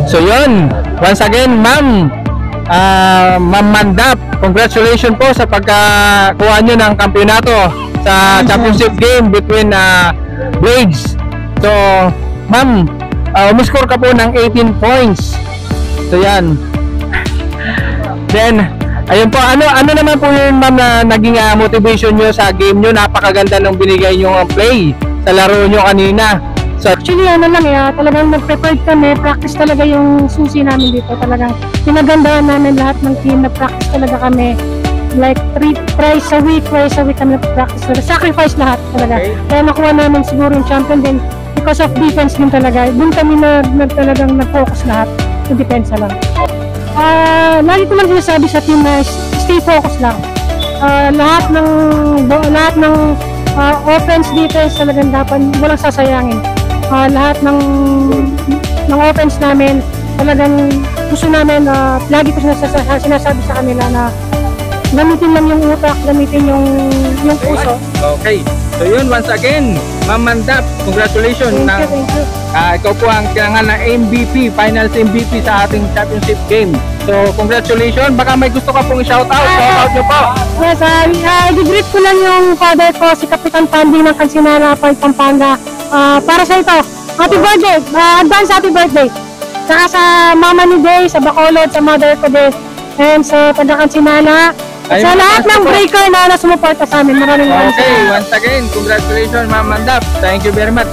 So yun, once again, Ma'am Mandap, congratulations po sa pagkakuha nyo ng kampyonato sa championship game between Blades. So, Ma'am, umiscore ka po ng 18 points. So yan. Then, ayun po, ano naman po yun, Ma'am, na naging motivation nyo sa game nyo? Napakaganda nung binigay nyo ang play sa laro nyo kanina. So, actually, talagang nag-prepared kami, practice talaga yung susi namin dito. Talagang pinagandaan namin lahat ng team, na-practice talaga kami. Like, twice a week kami na-practice. Sacrifice lahat talaga. Okay. Kaya nakuha namin siguro yung champion din because of defense din talaga. Doon kami talagang nag-focus lahat. Yung defense lang. Lagi ko lang sinasabi sa team na stay focused lang. Lahat ng offense, defense talagang dapat walang sasayangin. Lahat ng offense namin talagang gusto namin, lagi ko sinasabi sa kanila na gamitin lang yung utak, gamitin yung puso. Okay. So yun, once again, Ma'am Mandap, congratulations. Thank you. Ikaw po ang kailangan ng MVP, finals MVP sa ating championship game. So congratulations. Baka may gusto ka pong shoutout. Shoutout nyo po. Yes, i-greet ko lang yung father ko, si Kapitan Pandy ng Kansinala, Pampanga. Para sa ito, happy birthday! Advance happy birthday! Saka sa mama ni Day, sa Bacolod, sa mother ko din, and sa Kansinala. Sa lahat ng breaker na sumuporta sa amin. Maraming Okay, once again, congratulations, Ma'am Mandap. Thank you very much.